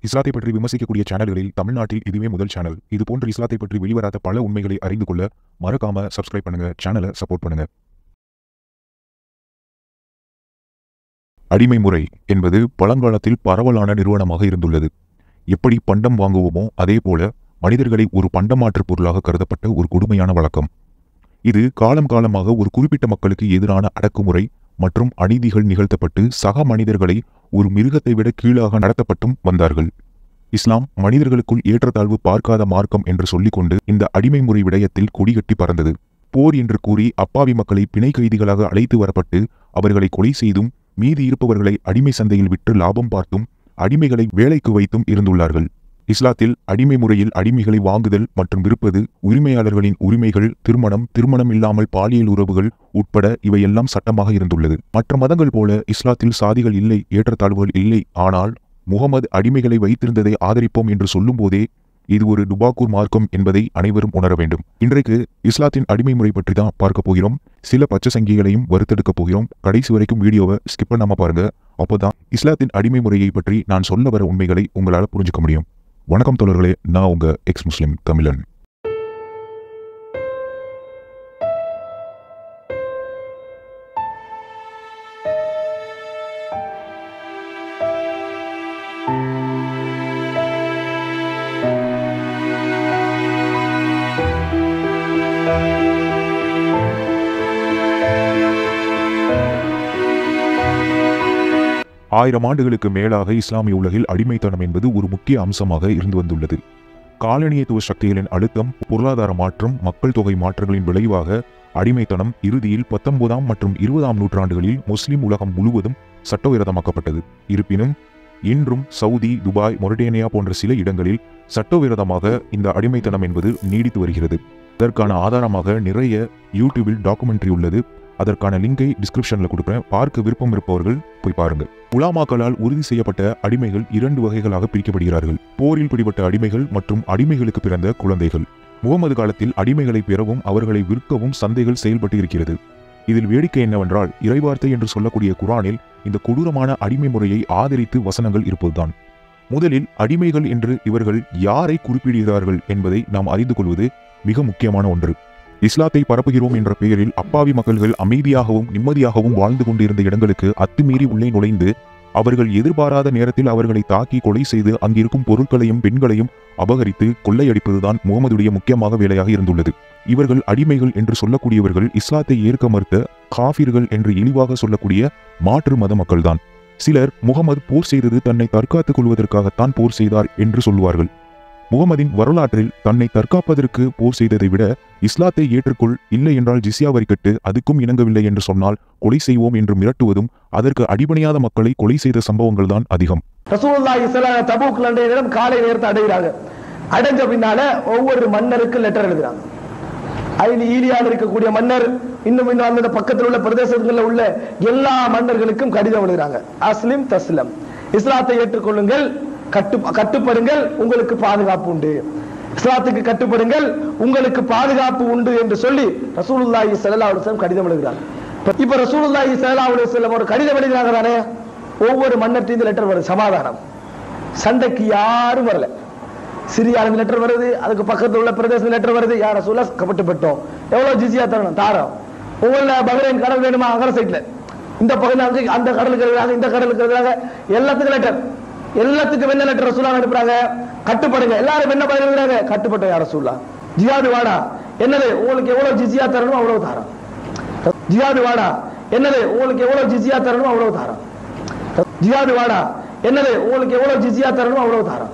இஸ்லாத்தை பற்றி விமர்சிக்கக்கூடிய சேனல்களில் தமிழ்நாட்டில் இதுவே முதல் சேனல். இது போன்ற இஸ்லாத்தை பற்றி வெளிவராத பல உண்மைகளை அறிந்து கொள்ள மறக்காம சப்ஸ்கிரைப் பண்ணுங்க, சேனலை சப்போர்ட் பண்ணுங்க. அடிமை முறை என்பது பழங்காலத்தில் பரவலான நிறுவனமாக இருந்துள்ளது. எப்படி பண்டம் வாங்குவோமோ அதே போல மனிதர்களை ஒரு பண்டமாற்று பொருளாக கருதப்பட்ட ஒரு கொடுமையான வழக்கம். இது காலம் காலமாக ஒரு குறிப்பிட்ட மக்களுக்கு எதிரான அடக்குமுறை மற்றும் அநீதிகள் நிகழ்த்தப்பட்டு சக மனிதர்களை ஒரு மிருகத்தை விட கீழாக நடத்தப்பட்டும் வந்தார்கள். இஸ்லாம் மனிதர்களுக்குள் ஏற்றத்தாழ்வு பார்க்காத மார்க்கம் என்று சொல்லிக்கொண்டு இந்த அடிமை முறை விடயத்தில் கொடிகட்டி பறந்தது. போர் என்று கூறி அப்பாவி மக்களை பிணை கைதிகளாக அழைத்து வரப்பட்டு அவர்களை கொலை செய்தும் மீதி இருப்பவர்களை அடிமை சந்தையில் விட்டு லாபம் பார்த்தும் அடிமைகளை வேலைக்கு வைத்தும் இருந்துள்ளார்கள். இஸ்லாத்தில் அடிமை முறையில் அடிமைகளை வாங்குதல் மற்றும் விற்பது, உரிமையாளர்களின் உரிமைகள், திருமணம் இல்லாமல் பாலியல் உறவுகள் உட்பட இவையெல்லாம் சட்டமாக இருந்துள்ளது. மற்ற மதங்கள் போல இஸ்லாத்தில் சாதிகள் இல்லை, ஏற்றத்தாழ்வுகள் இல்லை. ஆனால் முகமது அடிமைகளை வைத்திருந்ததை ஆதரிப்போம் என்று சொல்லும் போதே இது ஒரு டுபாக்கூர் மார்க்கம் என்பதை அனைவரும் உணர வேண்டும். இன்றைக்கு இஸ்லாத்தின் அடிமை முறை பற்றி தான் பார்க்க போகிறோம். சில பச்சை சங்கிகளையும் வறுத்தெடுக்க போகிறோம். கடைசி வரைக்கும் வீடியோவை ஸ்கிப் பண்ணாம பாருங்க. அப்போதான் இஸ்லாத்தின் அடிமை முறையை பற்றி நான் சொல்ல வர உண்மைகளை உங்களால் புரிஞ்சுக்க முடியும். வணக்கம் தோழர்களே, நான் உங்க எக்ஸ் முஸ்லிம் தமிழன். ஆயிரம் ஆண்டுகளுக்கு மேலாக இஸ்லாமிய உலகில் அடிமைத்தனம் என்பது ஒரு முக்கிய அம்சமாக இருந்து வந்துள்ளது. காலனியத்துவ சக்திகளின் அழுத்தம், பொருளாதார மாற்றம், மக்கள் தொகை மாற்றங்களின் விளைவாக அடிமைத்தனம் இறுதியில் 19ஆம் மற்றும் 20ஆம் நூற்றாண்டுகளில் முஸ்லிம் உலகம் முழுவதும் சட்டவிரோதமாக்கப்பட்டது. இருப்பினும் இன்றும் சவுதி, துபாய், மொரிடேனியா போன்ற சில இடங்களில் சட்டவிரோதமாக இந்த அடிமைத்தனம் என்பது நீடித்து வருகிறது. இதற்கான ஆதாரமாக நிறைய யூடியூபில் டாக்குமெண்ட்ரி உள்ளது. அதற்கான லிங்கை டிஸ்கிரிப்ஷன்ல கொடுக்குறேன். பார்க்க விருப்பம் இருப்பவர்கள் போய் பாருங்க. உலாமாக்களால் உறுதி செய்யப்பட்ட அடிமைகள் 2 வகைகளாக பிரிக்கப்படுகிறார்கள். போரில் பிடிபட்ட அடிமைகள் மற்றும் அடிமைகளுக்கு பிறந்த குழந்தைகள். முகமது காலத்தில் அடிமைகளை பெறவும் அவர்களை விற்கவும் சந்தைகள் செயல்பட்டு இருக்கிறது. இதில் வேடிக்கை என்னவென்றால், இறைவார்த்தை என்று சொல்லக்கூடிய குரானில் இந்த கொடூரமான அடிமை முறையை ஆதரித்து வசனங்கள் இருப்பதுதான். முதலில் அடிமைகள் என்று இவர்கள் யாரை குறிப்பிடுகிறார்கள் என்பதை நாம் அறிந்து கொள்வது மிக முக்கியமான ஒன்று. இஸ்லாத்தை பரப்புகிறோம் என்ற பெயரில் அப்பாவி மக்கள்கள் அமைதியாகவும் நிம்மதியாகவும் வாழ்ந்து கொண்டிருந்த இடங்களுக்கு அத்துமீறி உள்ளே நுழைந்து அவர்கள் எதிர்பாராத நேரத்தில் அவர்களை தாக்கி கொலை செய்து அங்கிருக்கும் பொருட்களையும் பெண்களையும் அபகரித்து கொள்ளையடிப்பதுதான் முகமதுடைய முக்கியமாக வேலையாக இருந்துள்ளது. இவர்கள் அடிமைகள் என்று சொல்லக்கூடியவர்கள் இஸ்லாத்தை ஏற்க மறுத்த காஃபிர்கள் என்று இழிவாக சொல்லக்கூடிய மாற்று மத மக்கள்தான். சிலர் முகமது போர் செய்தது தன்னை தற்காத்துக் கொள்வதற்காகத்தான் போர் செய்தார் என்று சொல்லுவார்கள். முகமதின் வரலாற்றில் தன்னை தற்காப்பதற்கு போர் செய்ததை விட இஸ்லாத்தை ஏற்றுக்கொள், இல்லை என்றால் ஜிஸ்யா வரி கட்டு, அதுக்கும் இணங்கவில்லை என்று சொன்னால் கொலை செய்வோம் என்று மிரட்டுவதும் அதற்கு அடிபணியாத மக்களை கொலை செய்த சம்பவங்கள் தான் அதிகம். ரசூலுல்லாஹி ஸல்லல்லாஹு அலைஹி தபூக் நேரம் காலை நேரத்தை அடைகிறாங்க. அடைஞ்ச பின்னால ஒவ்வொரு மன்னருக்கு லெட்டர் எழுதுறாங்க. அதில் ஈலியால் இருக்கக்கூடிய மன்னர், இன்னும் அந்த பக்கத்தில் உள்ள பிரதேசங்களில் உள்ள எல்லா மன்னர்களுக்கும் கடிதம் எழுதுறாங்க. அஸ்லிம் தஸ்லம், இஸ்லாத்தை ஏற்றுக்கொள்ளுங்கள், கட்டுப்படுங்கள், உங்களுக்கு பாதுகாப்பு உண்டு. இஸ்லாத்துக்கு கட்டுப்படுங்கள், உங்களுக்கு பாதுகாப்பு உண்டு என்று சொல்லி ரசூலுல்லாஹி ஸல்லல்லாஹு அலைஹி வஸல்லம் கடிதம் எழுதுறாங்க. இப்ப ரசூலுல்லாஹி ஸல்லல்லாஹு அலைஹி வஸல்லம் ஒரு கடிதம் எழுதுறாங்க தானே, ஒவ்வொரு மன்னர்கிட்ட லெட்டர் வருது, சமாதானம். சண்டைக்கு யாரும் வரல. சிரியால லெட்டர் வருது, அதுக்கு பக்கத்தில் உள்ள பிரதேச லெட்டர் வருது, யார் ரசூலுல்லாஹ் கப்பட்டுப்பட்டோம், எவ்வளவு ஜிஸியா தரணும், தாரோம். ஒவ்வொரு பஹ்ரைன் கடல் வேணுமா, அகர சைட்ல இந்த பகுதி அந்த கடலுக்கு எழுதுறாங்க, இந்த கடலுக்கு எழுதுறாங்க, எல்லாத்துக்கும் லெட்டர். எல்லாத்துக்கும் என்ன லெட்டர் ரசூலுல்லாஹ் அனுப்புறாங்க, கட்டுப்படுங்க. எல்லாரும் என்ன பதில் எழுதுறாங்க, கட்டுப்பட்டோம் யார் ரசூலுல்லாஹ். ஜிஹாது வாடா, என்னது உங்களுக்கு எவ்வளவு ஜிஸியா தரணும் அவ்வளவு தாரம். ஜிஹாது வாடா, என்னது உங்களுக்கு எவ்வளவு ஜிஸியா தரணும் அவ்வளவு தாரம். ஜிஹாது வாடா, என்னது உங்களுக்கு எவ்வளவு ஜிஸியா தரணும் அவ்வளவு தாரம்.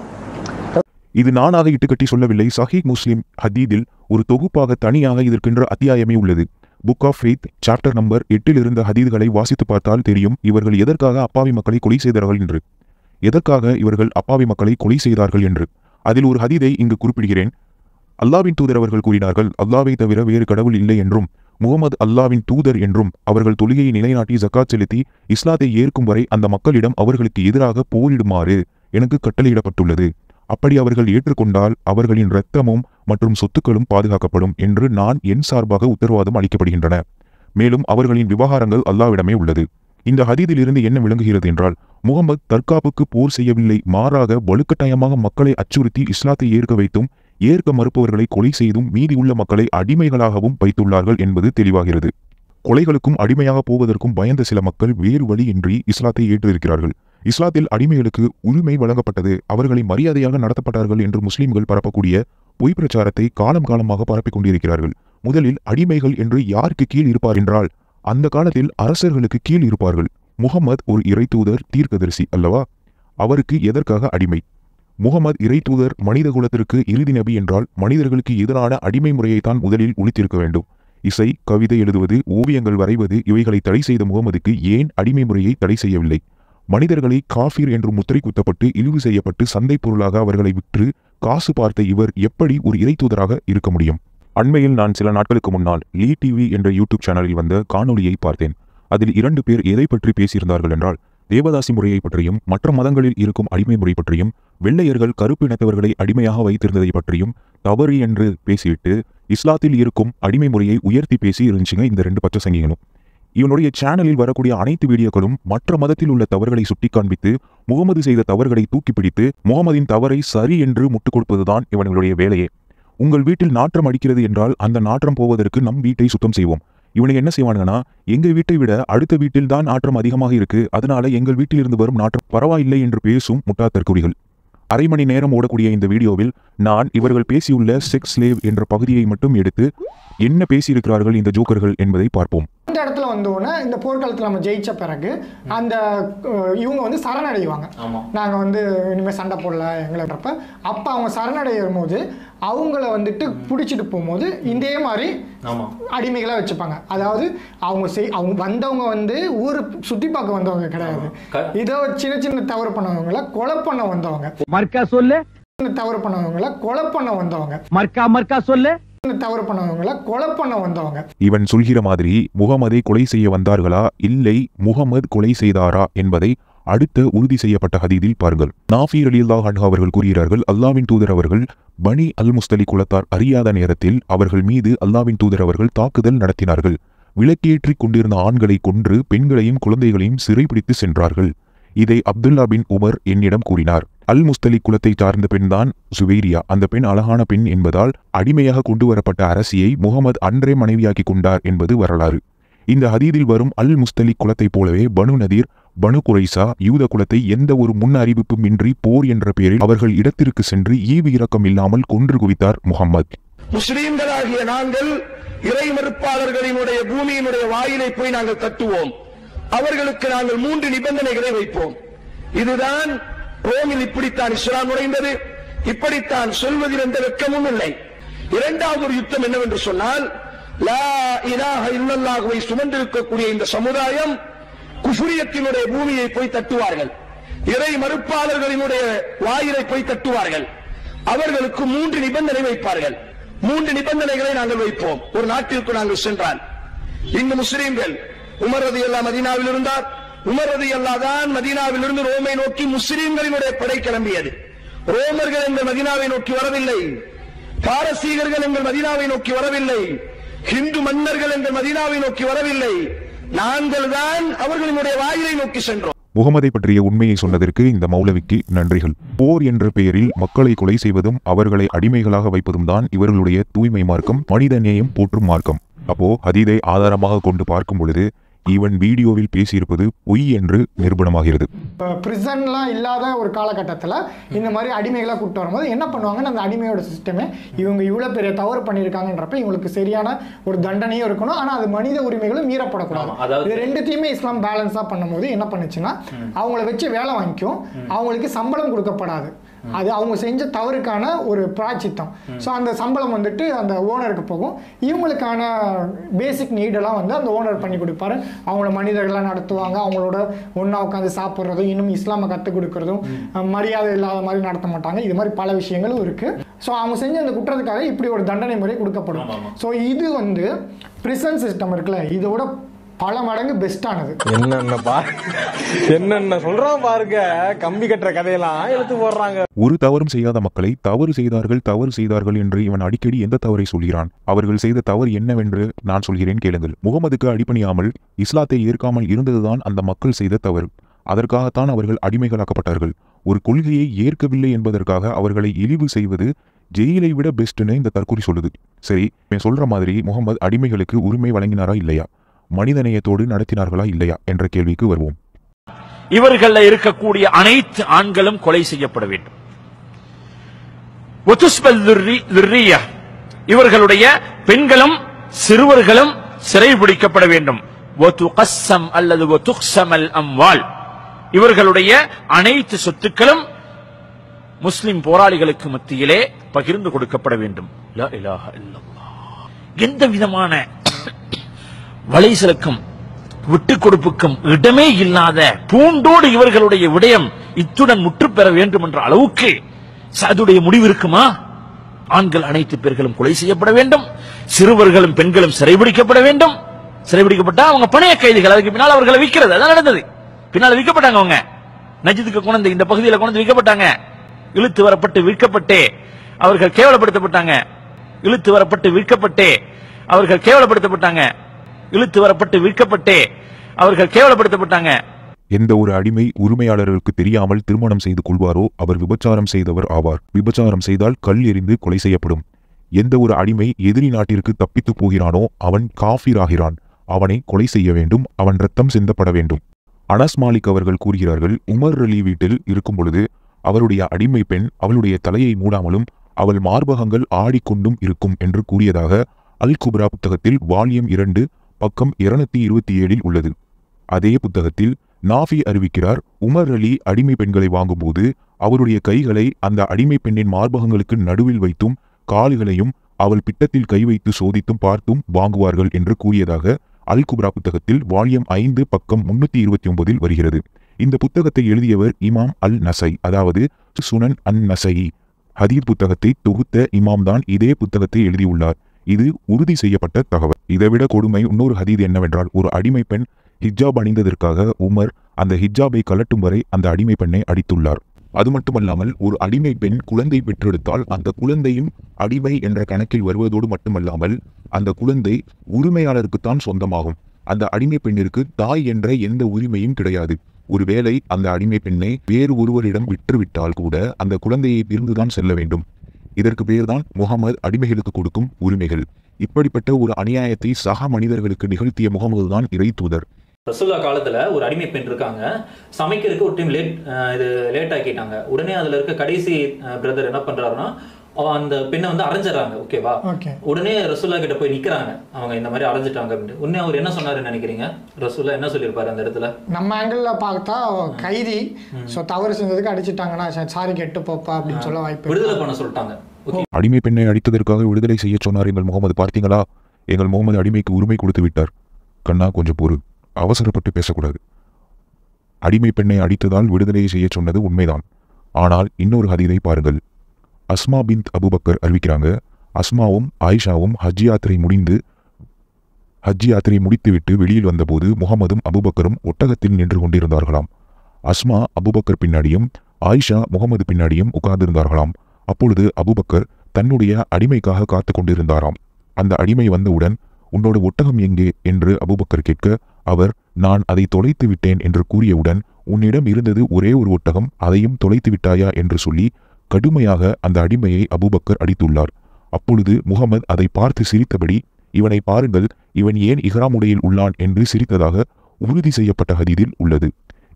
இது நானாக இட்டுக்கட்டி சொல்லவில்லை. சஹீஹ் முஸ்லிம் ஹதீதில் ஒரு தொகுப்பாக தனியாக இதற்கென்ற அத்தியாயமே உள்ளது. Book of faith chapter number 8 இருந்த ஹதீதுகளை வாசித்து பார்த்தால் தெரியும் இவர்கள் எதற்காக அப்பாவி மக்களை கொலை செய்தார்கள் என்று. எதற்காக இவர்கள் அப்பாவி மக்களை கொலை செய்தார்கள் என்று. அதில் ஒரு ஹதீதை இங்கு குறிப்பிடுகிறேன். அல்லாவின் தூதர் அவர்கள் கூறினார்கள், அல்லாவை தவிர வேறு கடவுள் இல்லை என்றும் முகமது அல்லாவின் தூதர் என்றும் அவர்கள் தொழுகையை நிலைநாட்டி ஜக்காத் செலுத்தி இஸ்லாத்தை ஏற்கும் வரை அந்த மக்களிடம் அவர்களுக்கு எதிராக போரிடுமாறு எனக்கு கட்டளையிடப்பட்டுள்ளது. அப்படி அவர்கள் ஏற்றுக்கொண்டால் அவர்களின் இரத்தமும் மற்றும் சொத்துக்களும் பாதுகாக்கப்படும் என்று நான் என் சார்பாக உத்தரவாதம் அளிக்கப்படுகின்றன. மேலும் அவர்களின் விவகாரங்கள் அல்லாவிடமே உள்ளது. இந்த ஹதீதில் இருந்து என்ன விளங்குகிறது என்றால், முகமது தற்காப்புக்கு போர் செய்யவில்லை, மாறாக வலுக்கட்டாயமாக மக்களை அச்சுறுத்தி இஸ்லாத்தை ஏற்க வைத்தும் ஏற்க மறுப்பவர்களை கொலை செய்தும் மீதியுள்ள மக்களை அடிமைகளாகவும் வைத்துள்ளார்கள் என்பது தெளிவாகிறது. கொலைகளுக்கும் அடிமையாக போவதற்கும் பயந்த சில மக்கள் வேறு வழியின்றி இஸ்லாத்தை ஏற்றிருக்கிறார்கள். இஸ்லாத்தில் அடிமைகளுக்கு உரிமை வழங்கப்பட்டது, அவர்களை மரியாதையாக நடத்தப்பட்டார்கள் என்று முஸ்லிம்கள் பரப்பக்கூடிய பொய் பிரச்சாரத்தை காலம் காலமாக பரப்பிக் கொண்டிருக்கிறார்கள். முதலில் அடிமைகள் என்று யாருக்கு கீழ் இருப்பார் என்றால், அந்த காலத்தில் அரசர்களுக்கு கீழ் இருப்பார்கள். முகமது ஒரு இறைத்தூதர், தீர்க்கதரிசி அல்லவா? அவருக்கு எதற்காக அடிமை? முகமது இறைத்தூதர், மனித குலத்திற்கு இறுதி நபி என்றால் மனிதர்களுக்கு எதிரான அடிமை முறையைத்தான் முதலில் ஒழித்திருக்க வேண்டும். இசை, கவிதை எழுதுவது, ஓவியங்கள் வரைவது இவைகளை தடை செய்த முகமதுக்கு ஏன் அடிமை முறையை தடை செய்யவில்லை? மனிதர்களை காஃபிர் என்று முத்திரை குத்தப்பட்டு இழிவு செய்யப்பட்டு சந்தை பொருளாக அவர்களை விற்று காசு பார்த்த இவர் எப்படி ஒரு இறைத்தூதராக இருக்க முடியும்? அண்மையில் நான் சில நாட்களுக்கு முன்னால் லீ டிவி என்ற யூடியூப் சேனலில் வந்த காணொலியை பார்த்தேன். அதில் 2 பேர் எதை பற்றி பேசியிருந்தார்கள் என்றால், தேவதாசி முறையை பற்றியும் மற்ற மதங்களில் இருக்கும் அடிமை முறை பற்றியும் வெள்ளையர்கள் கருப்பு இனத்தவர்களை அடிமையாக வைத்திருந்ததை பற்றியும் தவறு என்று பேசிவிட்டு இஸ்லாத்தில் இருக்கும் அடிமை முறையை உயர்த்தி பேசி இருந்துச்சுங்க இந்த 2 பச்சை சங்கிகளும். இவனுடைய சேனலில் வரக்கூடிய அனைத்து வீடியோக்களும் மற்ற மதத்தில் உள்ள தவறுகளை சுட்டி காண்பித்து முகமது செய்த தவறுகளை தூக்கி பிடித்து முகமதின் தவறை சரி என்று முட்டுக் கொடுப்பதுதான் இவனுடைய வேலையே. உங்கள் வீட்டில் நாற்றம் அடிக்கிறது என்றால் அந்த நாற்றம் போவதற்கு நம் வீட்டை சுத்தம் செய்வோம். இவனுக்கு என்ன செய்வானுங்கன்னா, எங்கள் வீட்டை விட அடுத்த வீட்டில் தான் நாற்றம் அதிகமாக இருக்கு, அதனால எங்கள் வீட்டில் இருந்து வரும் நாற்றம் பரவாயில்லை என்று பேசும் முட்டா தற்குறிகள். அரை மணி நேரம் ஓடக்கூடிய இந்த வீடியோவில் நான் இவர்கள் பேசியுள்ள செக்ஸ் ஸ்லேவ் என்ற பகுதியை மட்டும் எடுத்து என்ன பேசியிருக்கிறார்கள் இந்த ஜோக்கர்கள் என்பதை பார்ப்போம். இந்த இடத்துல வந்தோடனே இந்த போர்க்காலத்தில் நம்ம ஜெயிச்ச பிறகு அந்த இவங்க வந்து சரணடைவாங்க. நாங்கள் வந்து இனிமேல் சண்டை போடல எங்களைன்றப்ப அப்போ அவங்க சரணடையும் போது அவங்கள வந்துட்டு பிடிச்சிட்டு போகும்போது இதே மாதிரி அடிமைகளாக வச்சுப்பாங்க. அதாவது அவங்க வந்தவங்க வந்து ஊர் சுற்றி பார்க்க வந்தவங்க கிடையாது. இதோ சின்ன சின்ன தவறு பண்ணவங்கள கொலை பண்ண வந்தவங்க. மர்க்கா சொல்லு. தவறு பண்ணவங்கள கொலை பண்ண வந்தவங்க. மர்க்கா சொல்லு. தவறு பண்ணவங்கள கொலை பண்ண வந்தவங்க. இவன் சொல்கிற மாதிரி முகமதை கொலை செய்ய வந்தார்களா இல்லை முகமது கொலை செய்தாரா என்பதை அடுத்த உறுதி செய்யப்பட்ட ஹதீதில் பாருங்கள். நாஃபி ரலியல்லாஹு அன்ஹு அவர்கள் கூறுகிறார்கள், அல்லாஹ்வின் தூதர் அவர்கள் பனி அல் முஸ்தலி குலத்தார் அறியாத நேரத்தில் அவர்கள் மீது அல்லாஹ்வின் தூதர் அவர்கள் தாக்குதல் நடத்தினார்கள். விளக்கேற்றிக் கொண்டிருந்த ஆண்களை கொன்று பெண்களையும் குழந்தைகளையும் சிறைபிடித்து சென்றார்கள். இதை அப்துல்லா பின் உமர் என்னிடம் கூறினார். அல் முஸ்தலி குலத்தை சார்ந்த பெண்தான் சுவைரியா. அந்த பெண் அழகான பெண் என்பதால் அடிமையாக கொண்டு வரப்பட்ட அரசியை முகமது அன்றே மனைவியாக்கி கொண்டார் என்பது வரலாறு. இந்த ஹதீதில் வரும் அல் முஸ்தலி குலத்தை போலவே பனு நதீர், பனு குரைசா யூத குலத்தை எந்த ஒரு முன் அறிவிப்பும் இன்றி போர் என்ற பெயரில் அவர்கள் இடத்திற்கு சென்று ஈவு இரக்கம் இல்லாமல் கொன்று குவித்தார் முகமது. முஸ்லிம்களாகிய நாங்கள் இறை மறுப்பாளர்களினுடைய பூமியினுடைய வாயிலை போய் நாங்கள் தட்டுவோம். அவர்களுக்கு நாங்கள் 3 நிபந்தனைகளை வைப்போம். இதுதான் ரோமில் இப்படித்தான் இஸ்லாம் நுழைந்தது, இப்படித்தான் சொல்வதில் எந்த வெட்கமும் இல்லை. இரண்டாவது ஒரு யுத்தம் என்னவென்று சொன்னால், லா இலாஹ இல்லல்லாஹுவை சுமந்திருக்கக்கூடிய இந்த சமுதாயம் குஃப்ரியத்தினுடைய பூமியை போய் தட்டுவார்கள், இறை மறுப்பாளர்களினுடைய வாயிலை போய் தட்டுவார்கள். அவர்களுக்கு 3 நிபந்தனை வைப்பார்கள். 3 நிபந்தனைகளை நாங்கள் வைப்போம். ஒரு நாட்டிற்கு நாங்கள் சென்றால், இந்த முஸ்லிம்கள் உமர் ரலியல்லாஹு மதீனாவில் இருந்தார். உமர் ரலியல்லாஹு தான் மதீனாவில் இருந்து ரோமை நோக்கி முஸ்லிம்களினுடைய படை கிளம்பியது. ரோமர்கள் எங்கள் மதீனாவை நோக்கி வரவில்லை, பாரசீகர்கள் எங்கள் மதீனாவை நோக்கி வரவில்லை, ஹிந்து மன்னர்கள் எங்கள் மதீனாவை நோக்கி வரவில்லை. நாங்கள் தான் அவர்களினுடைய வாயிலை நோக்கி சென்றோம். முகமதை பற்றிய உண்மையை சொன்னதற்கு இந்த மௌலவிக்கு நன்றிகள். போர் என்ற பெயரில் மக்களை கொலை செய்வதும் அவர்களை அடிமைகளாக வைப்பதும் தான் இவர்களுடைய தூய்மை மார்க்கம், மனித நேயம் போற்றும் மார்க்கம். அப்போ ஹதீதை ஆதாரமாக கொண்டு பார்க்கும் பொழுது இவன் வீடியோவில் பேசியிருப்பது பொய் என்று நிரூபணமாகிறது. பிரிசன்லாம் இல்லாத ஒரு காலகட்டத்தில் இந்த மாதிரி அடிமைகளாக கூப்பிட்டு வரும்போது என்ன பண்ணுவாங்கன்னா, அந்த அடிமையோட சிஸ்டமே இவங்க இவ்வளோ பெரிய தவறு பண்ணியிருக்காங்கன்றப்ப இவங்களுக்கு சரியான ஒரு தண்டனையும் இருக்கணும், ஆனால் அது மனித உரிமைகளும் மீறப்படக்கூடாது. இது ரெண்டுத்தையுமே இஸ்லாம் பேலன்ஸாக பண்ணும்போது என்ன பண்ணுச்சுன்னா, அவங்கள வச்சு வேலை வாங்கிக்கும், அவங்களுக்கு சம்பளம் கொடுக்கப்படாது. அது அவங்க செஞ்ச தவறுக்கான ஒரு பிராச்சித்தம். ஸோ அந்த சம்பளம் வந்துட்டு அந்த ஓனருக்கு போகும். இவங்களுக்கான பேசிக் நீடெல்லாம் வந்து அந்த ஓனர் பண்ணி கொடுப்பாரு. அவங்கள மனிதர்களாக நடத்துவாங்க, அவங்களோட ஒன்றா உட்காந்து சாப்பிட்றதும், இன்னும் இஸ்லாமை கற்றுக் கொடுக்கறதும், மரியாதை இல்லாத மாதிரி நடத்த மாட்டாங்க. இது மாதிரி பல விஷயங்களும் இருக்கு. ஸோ அவங்க செஞ்ச அந்த குற்றத்துக்காக இப்படி ஒரு தண்டனை முறை கொடுக்கப்படும். ஸோ இது வந்து பிரிசன் சிஸ்டம் இருக்குல்ல, இதோட பல மடங்கு பெஸ்டானது. என்னென்ன சொல்றான் பாருங்க, கம்பி கட்டுற கதையெல்லாம் எடுத்து போடுறாங்க. ஒரு தவறும் செய்யாத மக்களை தவறு செய்தார்கள் என்று இவன் அடிக்கடி எந்த தவறை சொல்கிறான்? அவர்கள் செய்த தவறு என்னவென்று நான் சொல்கிறேன் கேளுங்கள். முகமதுக்கு அடிபணியாமல் இஸ்லாத்தை ஏற்காமல் இருந்ததுதான் அந்த மக்கள் செய்த தவறு. அதற்காகத்தான் அவர்கள் அடிமைகளாக்கப்பட்டார்கள். ஒரு கொள்கையை ஏற்கவில்லை என்பதற்காக அவர்களை இழிவு செய்வது ஜெயிலை விட பெஸ்ட்னு இந்த தற்கொலை சொல்லுது. சரி, சொல்ற மாதிரி முகமது அடிமைகளுக்கு உரிமை வழங்கினாரா இல்லையா, மனிதநேயத்தோடு நடத்தினார்களா இல்லையா என்ற கேள்விக்கு வருவோம். இவர்கள இருக்கக்கூடிய அனைத்து ஆண்களும் கொலை செய்யப்பட வேண்டும். இவர்களுடைய பெண்களும் சிறுவர்களும் சிறைபிடிக்கப்பட வேண்டும். அல்லது இவர்களுடைய அனைத்து சொத்துக்களும் முஸ்லிம் போராளிகளுக்கு மத்தியிலே பகிர்ந்து கொடுக்கப்பட வேண்டும். லா இலாஹ இல்லல்லாஹ். எந்த விதமான வலைசலுக்கும் விட்டுக் கொடுப்புக்கும் இடமே இல்லாத பூண்டோடு இவர்களுடைய விடயம் இத்துடன் முற்று பெற வேண்டும் என்ற அளவுக்கு சாதுடைய முடிவு இருக்குமா? ஆண்கள் அனைத்து பேர்களும் கொலை செய்யப்பட வேண்டும், சிறுவர்களும் பெண்களும் சிறைபிடிக்கப்பட வேண்டும். சிறைபிடிக்கப்பட்டா அவங்க பணைய கைதிகள். அதுக்கு பின்னால் அவர்களை விற்கிறது, அதான் நடந்தது. பின்னால் விற்கப்பட்டாங்க. அவங்க நஜித்துக்கு கொண்டு இந்த பகுதியில் கொண்டு விற்கப்பட்டாங்க. இழுத்து வரப்பட்டு விற்கப்பட்டே அவர்கள் கேவலப்படுத்தப்பட்டாங்க. இழுத்து வரப்பட்டு விற்கப்பட்டே அவர்கள் கேவலப்படுத்தப்பட்டாங்க. இழுத்து வரப்பட்டு விற்கப்பட்டே அவர்கள் கேவலப்படுத்தப்பட்டாங்க. எந்த ஒரு அடிமை உரிமையாளர்களுக்கு தெரியாமல் திருமணம் செய்து கொள்வாரோ அவர் விபச்சாரம் செய்தவர் ஆவார். விபச்சாரம் செய்தால் கல் எறிந்து கொலை செய்யப்படும். எந்த ஒரு அடிமை எதிரி நாட்டிற்கு தப்பித்து போகிறானோ அவன் காஃபிர் ஆகிறான். அவனை கொலை செய்ய வேண்டும், அவன் ரத்தம் சிந்தப்பட வேண்டும். அனஸ் மாலிக் அவர்கள் கூறுகிறார்கள், உமர் அலி வீட்டில் இருக்கும் பொழுது அவருடைய அடிமை பெண் அவளுடைய தலையை மூடாமலும் அவள் மார்பகங்கள் ஆடிக்கொண்டும் இருக்கும் என்று கூறியதாக அல் குப்ரா புத்தகத்தில் வால்யூம் 2 பக்கம் 227 உள்ளது. அதே புத்தகத்தில் நாஃபி அறிவிக்கிறார், உமர் அலி அடிமை பெண்களை வாங்கும்போது அவருடைய கைகளை அந்த அடிமை பெண்ணின் மார்பகங்களுக்கு நடுவில் வைத்தும் கால்களையும் அவள் பிட்டத்தில் கை வைத்து சோதித்தும் பார்த்தும் வாங்குவார்கள் என்று கூறியதாக அல் குப்ரா புத்தகத்தில் வால்யூம் 5 பக்கம் 329 வருகிறது. இந்த புத்தகத்தை எழுதியவர் இமாம் அல் நசை, அதாவது சுனன் அன் நசை. ஹதீத் புத்தகத்தை தொகுத்த இமாம் தான் இதே புத்தகத்தை எழுதியுள்ளார். இது உறுதி செய்யப்பட்ட தகவல். இதைவிட கொடுமை இன்னொரு ஹதீத் என்னவென்றால், ஒரு அடிமை பெண் ஹிஜாப் அணிந்ததற்காக உமர் அந்த ஹிஜாபை கலட்டும் வரை அந்த அடிமை பெண்ணை அடித்துள்ளார். அது மட்டுமல்லாமல் ஒரு அடிமை பெண் குழந்தை பெற்றெடுத்தால் அந்த குழந்தையும் அடிமை என்ற கணக்கில் வருவதோடு மட்டுமல்லாமல் அந்த குழந்தை உரிமையாளருக்குத்தான் சொந்தமாகும். அந்த அடிமை பெண்ணிற்கு தாய் என்ற எந்த உரிமையும் கிடையாது. ஒருவேளை அந்த அடிமை பெண்ணை வேறு ஒருவரிடம் விற்றுவிட்டால் கூட அந்த குழந்தையை பிரிந்துதான் செல்ல வேண்டும். இதற்கு பேர்தான் முகமது அடிமைகளுக்கு கொடுக்கும் உரிமைகள். இப்படிப்பட்ட ஒரு அநியாயத்தை சக மனிதர்களுக்கு நிகழ்த்திய முகமது தான் இறை தூதர். ரசூல்லா காலத்துல ஒரு அடிமை பெண் இருக்காங்க. சமைக்கிறதுக்கு ஒரு டைம் லேட் ஆக்கிட்டாங்க. உடனே அதுல இருக்க கடைசி பிரதர் என்ன பண்றாருன்னா அந்த பெண்ணை வந்து அரைஞ்சிடறாங்க. ஓகேவா? உடனே ரசூல்லா கிட்ட போய் நிக்கிறாங்க, அவங்க இந்த மாதிரி அரைஞ்சிட்டாங்க அப்படின்னு. உடனே அவர் என்ன சொன்னாருன்னு நினைக்கிறீங்க? ரசூல்லா என்ன சொல்லியிருப்பாரு அந்த இடத்துல? நம்ம ஆங்கிள் பார்த்தா கைதி தவறு செஞ்சதுக்கு அடிச்சுட்டாங்கன்னா சாரி கெட்டு போப்பா அப்படின்னு சொல்ல வாய்ப்பு. விடுதலை பண்ண சொல்லிட்டாங்க. அடிமை பெண்ணை அடித்ததற்காக விடுதலை செய்ய சொன்னார் எங்கள் முகமது. பார்த்தீங்களா, எங்கள் முகமது அடிமைக்கு உரிமை கொடுத்து விட்டார். கண்ணா கொஞ்சம் பொறு, அவசரப்பட்டு பேசக்கூடாது. அடிமை பெண்ணை அடித்ததால் விடுதலையை செய்ய சொன்னது உண்மைதான். ஆனால் இன்னொரு ஹதீதை பாருங்கள். அஸ்மா பின்த் அபுபக்கர் அறிவிக்கிறாங்க, அஸ்மாவும் ஆயிஷாவும் ஹஜ் யாத்திரை முடித்துவிட்டு வெளியில் வந்தபோது முகமதும் அபுபக்கரும் ஒட்டகத்தில் நின்று கொண்டிருந்தார்களாம். அஸ்மா அபுபக்கர் பின்னாடியும் ஆயிஷா முகமது பின்னாடியும் உட்கார்ந்திருந்தார்களாம். அப்பொழுது அபுபக்கர் தன்னுடைய அடிமைக்காக காத்து கொண்டிருந்தாராம். அந்த அடிமை வந்தவுடன், உன்னோட ஒட்டகம் எங்கே என்று அபுபக்கர் கேட்க, அவர் நான் அதை தொலைத்து விட்டேன் என்று கூறியவுடன், உன்னிடம் இருந்தது ஒரே ஒரு ஒட்டகம், அதையும் தொலைத்து விட்டாயா என்று சொல்லி கடுமையாக அந்த அடிமையை அபூபக்கர் அடித்துள்ளார். அப்பொழுது முகமது அதை பார்த்து சிரித்தபடி, இவனை பாருங்கள், இவன் ஏன் இஹ்ராம் உடையில் உள்ளான் என்று சிரித்ததாக உறுதி செய்யப்பட்ட ஹதீதில் உள்ளது.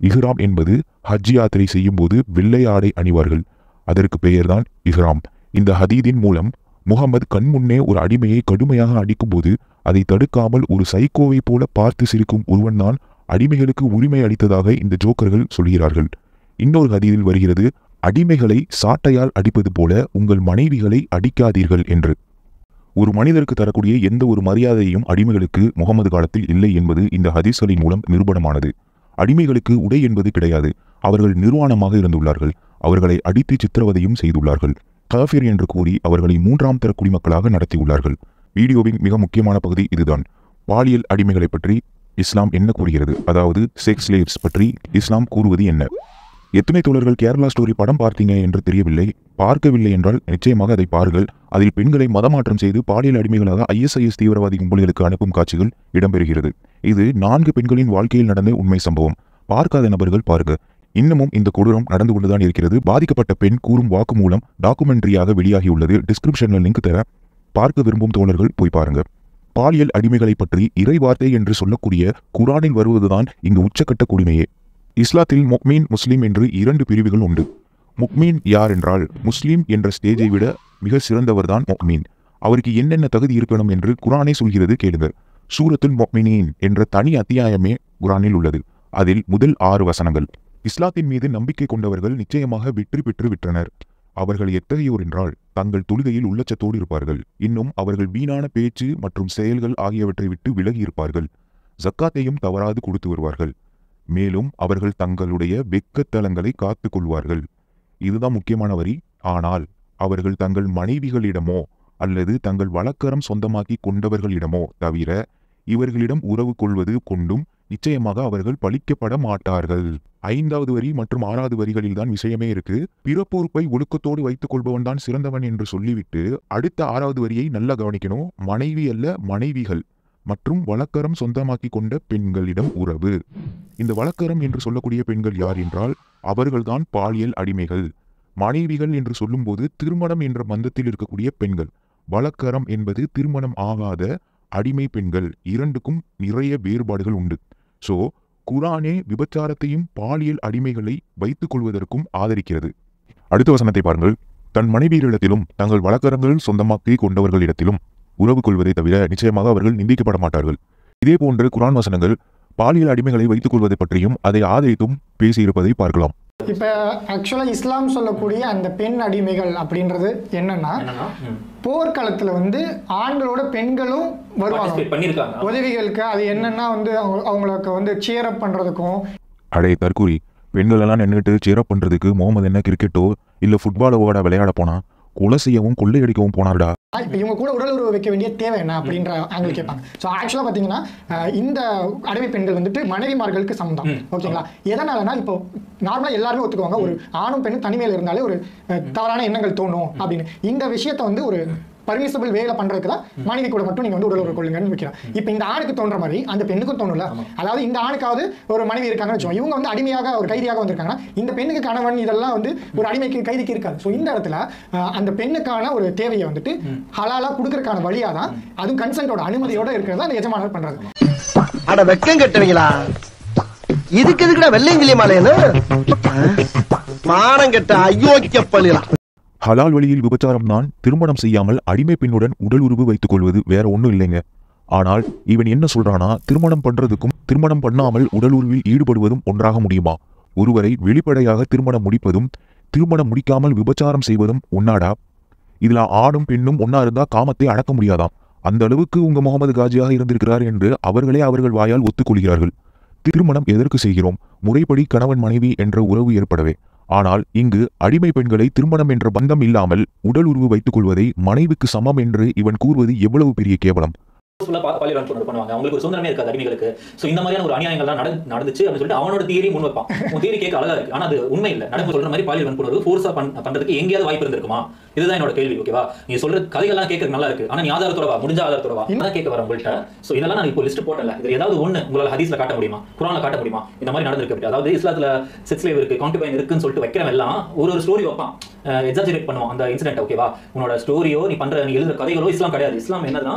இஹ்ராம் என்பது ஹஜ் யாத்திரை செய்யும் போது வெள்ளை ஆடை அணிவார்கள், அதற்கு பெயர்தான் இஹ்ராம். இந்த ஹதீதின் மூலம் முகமது கண்முன்னே ஒரு அடிமையை கடுமையாக அடிக்கும்போது அதை தடுக்காமல் ஒரு சைக்கோவை போல பார்த்து சிரிக்கும் ஒருவன்தான் அடிமைகளுக்கு உரிமை அளித்ததாக இந்த ஜோக்கர்கள் சொல்கிறார்கள். இன்னொரு ஹதீதில் வருகிறது, அடிமைகளை சாட்டையால் அடிப்பது போல உங்கள் மனைவிகளை அடிக்காதீர்கள் என்று. ஒரு மனிதருக்கு தரக்கூடிய எந்த ஒரு மரியாதையும் அடிமைகளுக்கு முகமது காலத்தில் இல்லை என்பது இந்த ஹதீஸ்களின் மூலம் நிரூபணமானது. அடிமைகளுக்கு உடை என்பது கிடையாது. அவர்கள் நிர்வாணமாக இருந்துள்ளார்கள். அவர்களை அடித்து சித்திரவதையும் செய்துள்ளார்கள். காஃபிர் என்று கூறி அவர்களை 3ஆம் தர குடிமக்களாக நடத்தியுள்ளார்கள். வீடியோவின் மிக முக்கியமான பகுதி இதுதான். பாலியல் அடிமைகளை பற்றி இஸ்லாம் என்ன கூறுகிறது, அதாவது செக்ஸ் ஸ்லேவ்ஸ் பற்றி இஸ்லாம் கூறுவது என்ன? எத்தனை தோழர்கள் கேரளா ஸ்டோரி படம் பார்த்தீங்க என்று தெரியவில்லை. பார்க்கவில்லை என்றால் நிச்சயமாக அதை பாருங்கள். அதில் பெண்களை மதமாற்றம் செய்து பாலியல் அடிமைகளாக ISIS தீவிரவாதி கும்பல்களுக்கு அனுப்பும் காட்சிகள் இடம்பெறுகிறது. இது 4 பெண்களின் வாழ்க்கையில் நடந்த உண்மை சம்பவம். பார்க்காத நபர்கள் பாருங்க. இன்னமும் இந்த கொடூரம் நடந்து கொண்டுதான் இருக்கிறது. பாதிக்கப்பட்ட பெண் கூறும் வாக்குமூலம் டாக்குமெண்ட்ரியாக வெளியாகியுள்ளது. டிஸ்கிரிப்ஷனில் லிங்க் தர, பார்க்க விரும்பும் தோழர்கள் போய் பாருங்க. பாலியல் அடிமைகளை பற்றி இறை வார்த்தை என்று சொல்லக்கூடிய குரானில் வருவதுதான் இங்கு உச்சக்கட்ட கொடுமையே. இஸ்லாத்தில் முக்மீன், முஸ்லீம் என்று 2 பிரிவுகள் உண்டு. முக்மீன் யார் என்றால், முஸ்லீம் என்ற ஸ்டேஜை விட மிக சிறந்தவர்தான் முக்மீன். அவருக்கு என்னென்ன தகுதி இருக்கணும் என்று குரானே சொல்கிறது கேளுங்க. சூரத்துல் முக்மினீன் என்ற தனி அத்தியாயமே குரானில் உள்ளது. அதில் முதல் 6 வசனங்கள். இஸ்லாத்தின் மீது நம்பிக்கை கொண்டவர்கள் நிச்சயமாக வெற்றி பெற்று விட்டனர். அவர்கள் எத்தகையோர் என்றால், தங்கள் தொழுகையில் உள்ளச்சத்தோடு இருப்பார்கள். இன்னும் அவர்கள் வீணான பேச்சு மற்றும் செயல்கள் ஆகியவற்றை விட்டு விலகி இருப்பார்கள். ஜக்காத்தையும் தவறாது கொடுத்து வருவார்கள். மேலும் அவர்கள் தங்களுடைய வெட்கத்தலங்களை காத்து கொள்வார்கள். இதுதான் முக்கியமான வரி. ஆனால் அவர்கள் தங்கள் மனைவிகளிடமோ அல்லது தங்கள் வழக்கரம் சொந்தமாக்கி கொண்டவர்களிடமோ தவிர இவர்களிடம் உறவு கொள்வது கொண்டும் நிச்சயமாக அவர்கள் பழிக்கப்பட மாட்டார்கள். 5வது வரி மற்றும் 6வது வரிகளில்தான் விஷயமே இருக்கு. பிறப்பொறுப்பை ஒழுக்கத்தோடு வைத்துக் கொள்பவன் தான் சிறந்தவன் என்று சொல்லிவிட்டு அடுத்த 6வது வரியை நல்லா கவனிக்கணும். மனைவி அல்ல, மனைவிகள் மற்றும் வழக்கரம் சொந்தமாக்கி கொண்ட பெண்களிடம் உறவு. இந்த வழக்கரம் என்று சொல்லக்கூடிய பெண்கள் யார் என்றால், அவர்கள்தான் பாலியல் அடிமைகள். மனைவிகள் என்று சொல்லும்போது திருமணம் என்ற பந்தத்தில் இருக்கக்கூடிய பெண்கள். வழக்கரம் என்பது திருமணம் ஆகாத அடிமை பெண்கள். 2க்கும் நிறைய வேறுபாடுகள் உண்டு. சோ குரானே விபச்சாரத்தையும் பாலியல் அடிமைகளை வைத்துக் கொள்வதற்கும் ஆதரிக்கிறது. அடுத்த வசனத்தை பாருங்கள். தன் மனைவியரிடத்திலும் தங்கள் வழக்கரங்கள் சொந்தமாக்கி கொண்டவர்களிடத்திலும் உறவு கொள்வதை தவிர நிச்சயமாக அவர்கள் நிந்திக்கப்பட மாட்டார்கள். இதே போன்ற குரான் வசனங்கள் பாலியல் அடிமைகளை வைத்துக் கொள்வதை பற்றியும் அதை ஆதரித்தும் பேசியிருப்பதை பார்க்கலாம். இப்ப ஆக்சுவலா இஸ்லாம் சொல்லக்கூடிய அந்த பெண் அடிமைகள் அப்படின்றது என்னன்னா, போர்க்களத்துல ஆண்களோட பெண்களும் வருவாங்க உதவிகளுக்கு. அது என்னன்னா அவங்களுக்கு சேரப் பண்றதுக்கும். அடே தற்கூரி, பெண்கள் எல்லாம் நின்றுட்டு சேரப் பண்றதுக்கு முகமது என்ன கிரிக்கெட்டோ இல்ல ஃபுட்பாலோ விளையாட போனா கொலை செய்யவும் கொள்ளையடிக்கவும் போனார்டா. இப்போ இவங்க கூட உடல் உறவு வைக்க வேண்டிய தேவை என்ன அப்படின்ற ஆங்கிள் கேட்பாங்க. ஸோ ஆக்சுவலாக பார்த்தீங்கன்னா இந்த அடிமை பெண்கள் மனைவிமார்களுக்கு சமம். ஓகேங்களா? எதனாலனா இப்போ நார்மலாக எல்லாருமே ஒத்துக்குவாங்க, ஒரு ஆணும் பெண்ணும் தனிமையில் இருந்தாலே ஒரு தவறான எண்ணங்கள் தோணும் அப்படின்னு. இந்த விஷயத்தை ஒரு பர்மிசபிள் வேலை பண்றதுக்கு தான் மனைவி கூட மட்டும் நீங்க உடல் உறவு கொள்ளுங்கன்னு வைக்கிறோம். இப்போ இந்த ஆணுக்கு தோன்ற மாதிரி அந்த பெண்ணுக்கும் தோணும்ல. அதாவது இந்த ஆணுக்காவது ஒரு மனைவி இருக்காங்கன்னு வச்சோம், இவங்க அடிமையாக ஒரு கைதியாக வந்திருக்காங்கன்னா இந்த பெண்ணுக்கு கணவன் இதெல்லாம் ஒரு அடிமைக்கு கைதிக்கு இருக்காது. ஸோ இந்த இடத்துல அந்த பெண்ணுக்கான ஒரு தேவையை ஹலாலா கொடுக்கறதுக்கான வழியா தான், அதுவும் கன்சென்ட்டோட அனுமதியோட இருக்கிறதா அந்த எஜமானர் பண்றது. அட வெக்கம் கட்டுவீங்களா? இதுக்கு எதுக்குடா வெள்ளையங்கிலி மாலைன்னு மானம் கெட்ட அயோக்கிய பள்ளிலாம். ஹலால் வழியில் விபச்சாரம் தான் திருமணம் செய்யாமல் அடிமை பெண்ணுடன் உடல் உறவு வைத்துக் கொள்வது, வேற ஒன்றும் இல்லைங்க. ஆனால் இவன் என்ன சொல்றானா, திருமணம் பண்றதுக்கும் திருமணம் பண்ணாமல் உடல் உறவில் ஈடுபடுவதும் ஒன்றாக முடியுமா? ஒருவரை வெளிப்படையாக திருமணம் முடிப்பதும் திருமணம் முடிக்காமல் விபச்சாரம் செய்வதும் ஒன்னாடா? இதுல ஆணும் பெண்ணும் ஒன்னா இருந்தா காமத்தை அடக்க முடியாதாம். அந்த அளவுக்கு உங்க முகமது காஜியாக இருந்திருக்கிறார் என்று அவர்களே அவர்கள் வாயால் ஒத்துக்கொள்கிறார்கள். திருமணம் எதற்கு செய்கிறோம்? முறைப்படி கணவன் மனைவி என்ற உறவு ஏற்படவே. ஆனால் இங்கு அடிமை பெண்களை திருமணம் என்ற பந்தம் இல்லாமல் உடல் உறவு வைத்துக் கொள்வதை மனைவிக்கு சமம் என்று இவன் கூறுவது எவ்வளவு பெரிய கேவலம். பண்ணுவாங்க, அவங்களுக்கு ஒரு சுதந்திரமே இருக்காது அடிமைகளுக்கு. சோ இந்த மாதிரியான ஒரு அநியாயங்கள்லாம் நடந்துச்சு அப்படின்னு சொல்லிட்டு அவனோட தியரி முன் வைப்பான். உன் தியரி கேட்க அழகா இருக்கு, ஆனா அது உண்மை இல்ல. நடந்து சொல்ற மாதிரி பாலியல் வன்புணர்வு ஃபோர்ஸா பண்றதுக்கு எங்கேயாவது வாய்ப்பு இருந்திருக்குமா? இதுதான் என்னோட கேள்வி. ஓகேவா? நீ சொல்ற கதைகள்லாம் கேட்கறதுக்கு நல்லா இருக்கு, ஆனா நீ ஆதாரத்தோட வா, முடிஞ்ச ஆதாரத்தோட வா. என்ன கேட்க வர உங்கள்கிட்ட? சோ இதெல்லாம் நான் இப்போ லிஸ்ட் போட்டல. இது ஏதாவது ஒண்ணு உங்களால ஹதீஸ்ல காட்ட முடியுமா, குர்ஆன்ல காட்ட முடியுமா இந்த மாதிரி நடந்திருக்கு? அதாவது இஸ்லாத்துல செக்ஸ் ஸ்லேவ் இருக்கு, கான்குபைன் இருக்குன்னு சொல்லிட்டு வைக்கிறவன் எல்லாம் ஒரு ஸ்டோரி வைப்பான், எக்ஸாஜரேட் பண்ணுவான் அந்த இன்சிடென்ட். ஓகேவா? உன்னோட ஸ்டோரியோ நீ எழுதுற கதைகளோ இஸ்லாம் கிடையாது. இஸ்லாம் என்னன்னா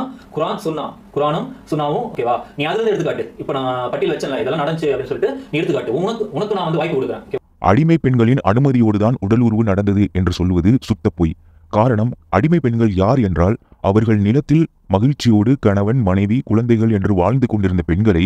குர்ஆனும் சுன்னாவும். ஓகேவா? நீ அதுல எடுத்துக்காட்டு. இப்ப நான் பட்டியல் வச்சேன்ல, இதெல்லாம் நடந்துச்சு அப்படின்னு சொல்லிட்டு நீ எடுத்துக்காட்டு. உனக்கு நான் வாய்ப்பு கொடுக்குறேன். அடிமை பெண்களின் அனுமதியோடுதான் உடல் உறவு நடந்தது என்று சொல்லுவது சுத்த பொய். காரணம், அடிமை பெண்கள் யார் என்றால், அவர்கள் நிலத்தில் மகிழ்ச்சியோடு கணவன் மனைவி குழந்தைகள் என்று வாழ்ந்து கொண்டிருந்த பெண்களை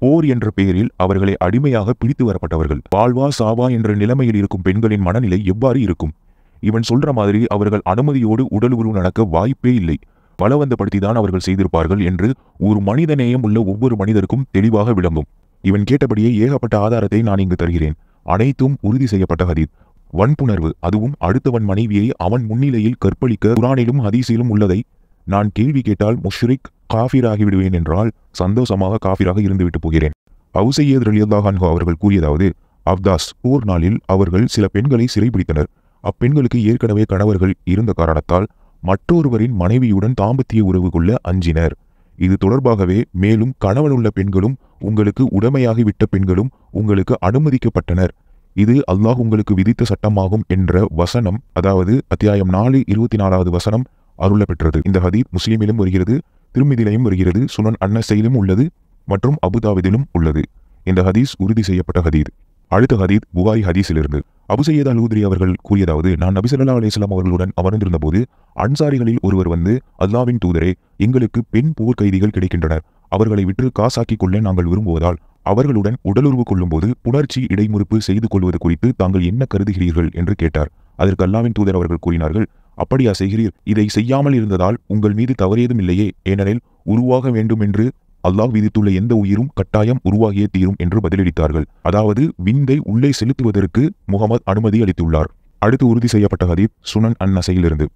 போர் என்ற பெயரில் அவர்களை அடிமையாக பிடித்து வரப்பட்டவர்கள். வாழ்வா சாவா என்ற நிலைமையில் இருக்கும் பெண்களின் மனநிலை எவ்வாறு இருக்கும்? இவன் சொல்ற மாதிரி அவர்கள் அனுமதியோடு உடல் உறவு நடக்க வாய்ப்பே இல்லை. பலவந்தப்படுத்திதான் அவர்கள் செய்திருப்பார்கள் என்று ஒரு மனித நேயம் உள்ள ஒவ்வொரு மனிதருக்கும் தெளிவாக விளங்கும். இவன் கேட்டபடியே ஏகப்பட்ட ஆதாரத்தை நான் இங்கு தருகிறேன். அனைத்தும் உறுதி செய்யப்பட்ட ஹதீஸ். வன்புணர்வு, அதுவும் அடுத்தவன் மனைவியை அவன் முன்னிலையில் கற்பழிக்க குர்ஆனிலும் ஹதீஸிலும் உள்ளதை நான் கேள்வி கேட்டால் முஷ்ரிக், காஃபிராகி விடுவேன் என்றால் சந்தோஷமாக காஃபிராக இருந்துவிட்டு போகிறேன். அபூ சய்யித் ரலியல்லாஹு அன்ஹு அவர்கள் கூறியதாவது, அப்தாஸ் போர் நாளில் அவர்கள் சில பெண்களை சிறைபிடித்தனர். அப்பெண்களுக்கு ஏற்கனவே கணவர்கள் இருந்த காரணத்தால் மற்றொருவரின் மனைவியுடன் தாம்பத்திய உறவு கொள்ள அஞ்சினர். இது தொடர்பாகவே மேலும் கணவனுள்ள பெண்களும் உங்களுக்கு உடமையாகிவிட்ட பெண்களும் உங்களுக்கு அனுமதிக்கப்பட்டனர். இது அல்லாஹ் உங்களுக்கு விதித்த சட்டமாகும் என்ற வசனம், அதாவது அத்தியாயம் 4:24 வசனம் அருள பெற்றது. இந்த ஹதீத் முஸ்லிமிலும் வருகிறது, திருமிதிலையும் வருகிறது, சுனன் அன்னஸையிலும் உள்ளது மற்றும் அபுதாபிதிலும் உள்ளது. இந்த ஹதீஸ் உறுதி செய்யப்பட்ட ஹதீத். அடுத்த ஹதீத் புகாரி ஹதீஸிலிருந்து. அபூ சய்யித் அல்-ஹுத்ரி அவர்கள் கூறியதாவது, நான் நபி ஸல்லல்லாஹு அலைஹி வஸல்லம் அவர்களுடன் அமர்ந்திருந்த போது அன்சாரிகளில் ஒருவர் வந்து, அல்லாஹ்வின் தூதரே, எங்களுக்கு பெண் போர் கைதிகள் கிடைக்கின்றனர். அவர்களை விற்று காசாக்கிக் கொள்ள நாங்கள் விரும்புவதால் அவர்களுடன் உடலுறவு கொள்ளும்போது புணர்ச்சி இடைமுறுப்பு செய்து கொள்வது குறித்து தாங்கள் என்ன கருதுகிறீர்கள் என்று கேட்டார். அதற்கு அல்லாஹ்வின் தூதர் அவர்கள் கூறினார்கள், அப்படியா செய்கிறீர்? இதை செய்யாமல் இருந்ததால் உங்கள் மீது தவறேதும் இல்லையே. ஏனெனில் உருவாக வேண்டும் என்று அல்லாஹ் விதித்துள்ள எந்த உயிரும் கட்டாயம் உருவாகியே தீரும் என்று பதிலளித்தார்கள். அதாவது விந்தை உள்ளே செலுத்துவதற்கு முகமது அனுமதி அளித்துள்ளார். அடுத்து உறுதி செய்யப்பட்ட ஹதீத் சுனன் அன்-நஸையிலிருந்து.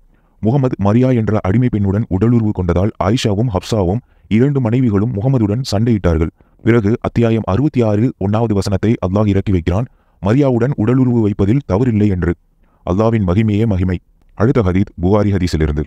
முகமது மரியா என்ற அடிமை பெண்ணுடன் உடலுறவு கொண்டதால் ஆயிஷாவும் ஹப்சாவும் 2 மனைவிகளும் முகமதுடன் சண்டையிட்டார்கள். பிறகு அத்தியாயம் 66 1வது வசனத்தை அல்லாஹ் இறக்கி வைக்கிறான், மரியாவுடன் உடலுறவு வைப்பதில் தவறில்லை என்று. அல்லாஹ்வின் மகிமையே மகிமை. அடுத்த ஹதீத் புகாரி ஹதீஸிலிருந்து.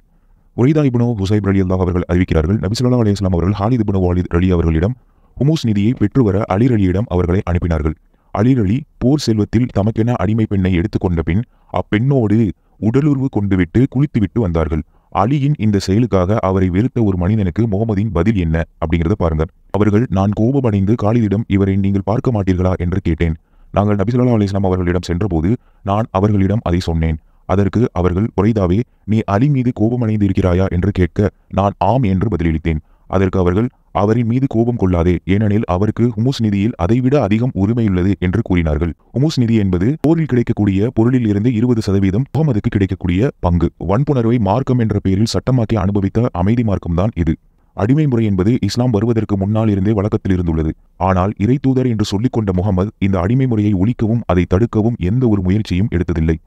உரைதா இப்னு ஹுசைப் ரலியல்லாஹு அவர்கள் அறிவிக்கிறார்கள், நபி ஸல்லல்லாஹு அலைஹி வஸல்லம் அவர்கள் ஹாலித் இப்னு வாலித் ரலி அவர்களிடம் ஹுமூஸ் நிதியை பெற்றுவர அலி ரலியிடம் அவர்களை அனுப்பினார்கள். அலி ரலி போர் செல்வத்தில் தமக்கென அடிமை பெண்ணை எடுத்துக்கொண்ட பின் அப்பெண்ணோடு உடலுறவு கொண்டுவிட்டு குளித்துவிட்டு வந்தார்கள். அலியின் இந்த செயலுக்காக அவரை வெறுத்த ஒரு மனிதனுக்கு முகமதின் பதில் என்ன அப்படிங்கிறத பாருங்க. அவர்கள், நான் கோபமடைந்து காலிதிடம், இவரை நீங்கள் பார்க்க மாட்டீர்களா என்று கேட்டேன். நாங்கள் நபி ஸல்லல்லாஹு அலைஹி வஸல்லம் அவர்களிடம் சென்றபோது நான் அவர்களிடம் அதை சொன்னேன். அதற்கு அவர்கள், உரைதாவே, நீ அலி மீது கோபமடைந்து இருக்கிறாயா என்று கேட்க நான் ஆம் என்று பதிலளித்தேன். அதற்கு அவர்கள், அவரின் மீது கோபம் கொள்ளாதே, ஏனெனில் அவருக்கு ஹுமூஸ் நிதியில் அதைவிட அதிகம் உரிமையுள்ளது என்று கூறினார்கள். ஹுமூஸ் நிதி என்பது போரில் கிடைக்கக்கூடிய பொருளில் இருந்து 20% முகமதுக்கு கிடைக்கக்கூடிய பங்கு. வன்புணர்வை மார்க்கம் என்ற பெயரில் சட்டமாக்கி அனுபவித்த அமைதி மார்க்கம்தான் இது. அடிமை முறை என்பது இஸ்லாம் வருவதற்கு முன்னால் இருந்தே வழக்கத்தில் இருந்துள்ளது. ஆனால் இறை தூதர் என்று சொல்லிக்கொண்ட முகமது இந்த அடிமை முறையை ஒழிக்கவும் அதை தடுக்கவும் எந்த ஒரு முயற்சியும் எடுத்ததில்லை.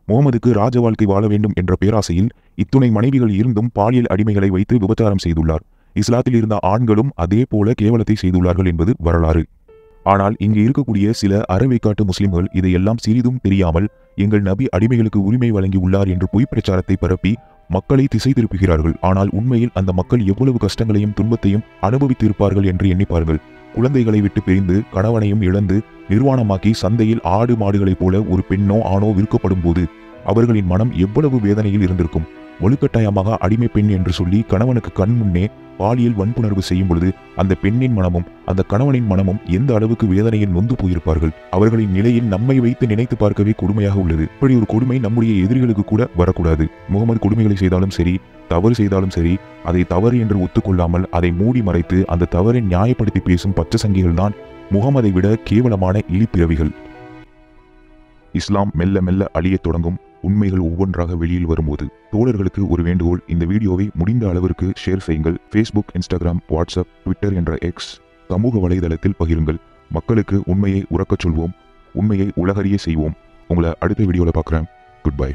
முகமதுக்கு ராஜ வாழ்க்கை வாழ வேண்டும் என்ற பேராசையில் இத்துணை மனைவிகள் இருந்தும் பாலியல் அடிமைகளை வைத்து விபச்சாரம் செய்துள்ளார். இஸ்லாத்தில் இருந்த ஆண்களும் அதே போல கேவலத்தை செய்துள்ளார்கள் என்பது வரலாறு. ஆனால் இங்கு இருக்கக்கூடிய சில அறவைக்காட்டு முஸ்லிம்கள் இதையெல்லாம் சிறிதும் தெரியாமல் எங்கள் நபி அடிமைகளுக்கு உரிமை வழங்கி உள்ளார் என்று பொய் பிரச்சாரத்தை பரப்பி மக்களை திசை திருப்புகிறார்கள். ஆனால் உண்மையில் அந்த மக்கள் எவ்வளவு கஷ்டங்களையும் துன்பத்தையும் அனுபவித்து இருப்பார்கள் என்று எண்ணிப்பார்கள். குழந்தைகளை விட்டு பிரிந்து கணவனையும் இழந்து நிர்வாணமாக்கி சந்தையில் ஆடு மாடுகளைப் போல ஒரு பெண்ணோ ஆணோ விற்கப்படும் போது அவர்களின் மனம் எவ்வளவு வேதனையில் இருந்திருக்கும். வலுக்கட்டாயமாக அடிமை பெண் என்று சொல்லி கணவனுக்கு கண் முன்னே பாலியல் வன்புணர்வு செய்யும் பொழுது அந்த பெண்ணின் மனமும் அந்த கணவனின் மனமும் எந்த அளவுக்கு வேதனையில் நொந்து போயிருப்பார்கள். அவர்களின் நிலையில் நம்மை வைத்து நினைத்து பார்க்கவே கொடுமையாக உள்ளது. இப்படி ஒரு கொடுமை நம்முடைய எதிரிகளுக்கு கூட வரக்கூடாது. முகமது கொடுமைகளை செய்தாலும் சரி, தவறு செய்தாலும் சரி, அதை தவறு என்று ஒத்துக்கொள்ளாமல் அதை மூடி மறைத்து அந்த தவறை நியாயப்படுத்தி பேசும் பச்சை சங்கிகள் தான் முகமதை விட கேவலமான இழிப்பிறவிகள். இஸ்லாம் மெல்ல மெல்ல அழியத் தொடங்கும். உண்மைகள் ஒவ்வொன்றாக வெளியில் வரும்போது தோழர்களுக்கு ஒரு வேண்டுகோள், இந்த வீடியோவை முடிந்த அளவிற்கு ஷேர் செய்யுங்கள். ஃபேஸ்புக், இன்ஸ்டாகிராம், வாட்ஸ்அப், ட்விட்டர் என்ற எக்ஸ் சமூக வலைதளத்தில் பகிருங்கள். மக்களுக்கு உண்மையை உறக்கச் சொல்வோம், உண்மையை உலகறிய செய்வோம். உங்களை அடுத்த வீடியோவில் பார்க்குறேன். Good bye.